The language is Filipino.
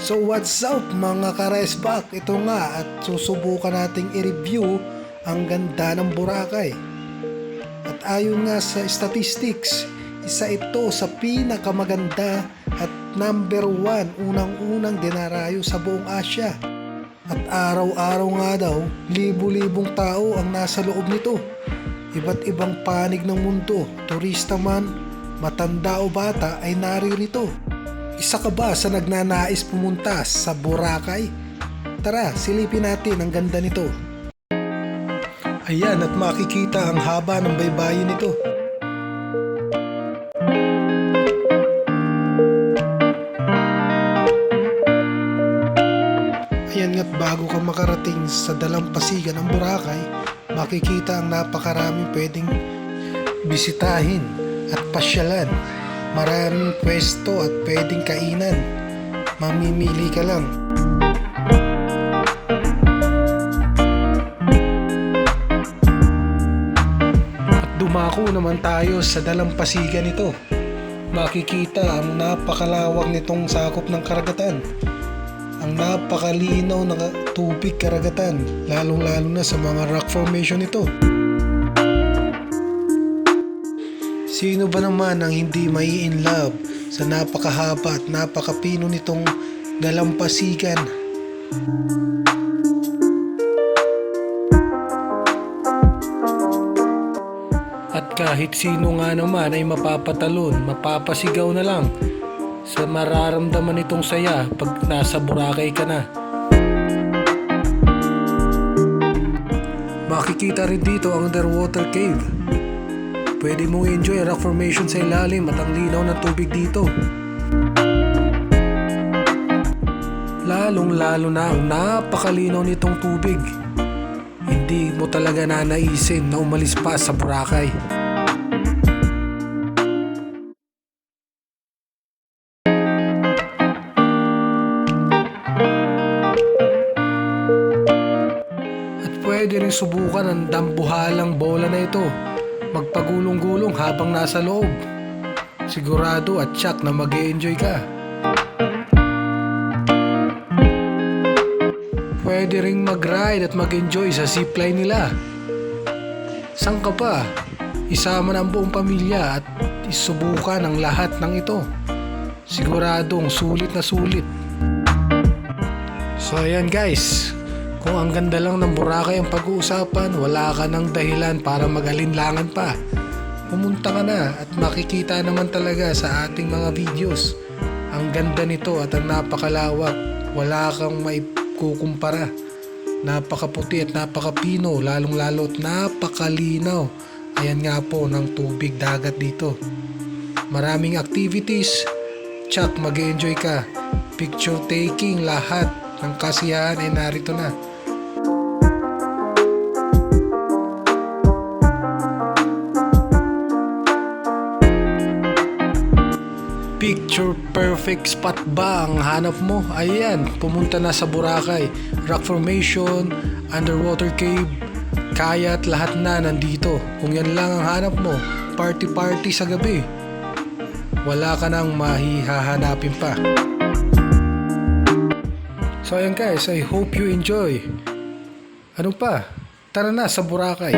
So what's up mga ka-resback? Ito nga at susubukan nating i-review ang ganda ng Boracay. At ayon nga sa statistics, isa ito sa pinakamaganda at number 1 unang-unang dinarayo sa buong Asia. At araw-araw nga daw, libu-libong tao ang nasa loob nito. Iba't ibang panig ng mundo, turista man, matanda o bata ay naririto. Isa ka ba sa nagnanais pumunta sa Boracay? Tara, silipin natin ang ganda nito. Ayan, at makikita ang haba ng baybayin nito. Ayan nga't bago ka makarating sa dalampasigan ng Boracay, makikita ang napakaraming pwedeng bisitahin at pasyalan. Maraming pwesto at pwedeng kainan. Mamimili ka lang. At dumako naman tayo sa dalampasigan nito. Makikita ang napakalawak nitong sakop ng karagatan. Ang napakalinaw na tubig karagatan, lalong-lalo na sa mga rock formation nito. Sino ba naman ang hindi mai-inlove sa napakahaba at napakapino nitong dalampasigan? At kahit sino nga naman ay mapapatalon, mapapasigaw na lang sa mararamdaman nitong saya pag nasa Boracay ka na. Makikita rin dito ang underwater cave. Pwede mong enjoy rock formation sa ilalim at ang linaw ng tubig dito. Lalong-lalo na ang napakalinaw nitong tubig. Hindi mo talaga nanaisin na umalis pa sa Boracay. At pwede rin subukan ang dambuhalang bola na ito. Magpagulong-gulong habang nasa loob. Sigurado at tiyak na mag-e-enjoy ka. Pwede ring mag-ride at mag-enjoy sa zipline nila. Saan ka pa? Isama na ang buong pamilya at isubukan ang lahat ng ito. Siguradong sulit na sulit. So ayan guys, kung ang ganda lang ng Boracay ang pag-uusapan, wala ka ng dahilan para mag-alinlangan pa. Pumunta ka na at makikita naman talaga sa ating mga videos. Ang ganda nito at ang napakalawak. Wala kang maikukumpara. Napakaputi at napakapino, lalong-lalo at napakalinaw. Ayan nga po ng tubig dagat dito. Maraming activities. Tsak, mag-enjoy ka. Picture taking, lahat ng kasiyahan ay narito na. Picture perfect spot ba ang hanap mo? Ayan, pumunta na sa Boracay. Rock formation, underwater cave, kayak, lahat na nandito. Kung yan lang ang hanap mo, party sa gabi, wala ka nang mahihahanapin pa. So ayan guys, I hope you enjoy. Ano pa? Tara na sa Boracay.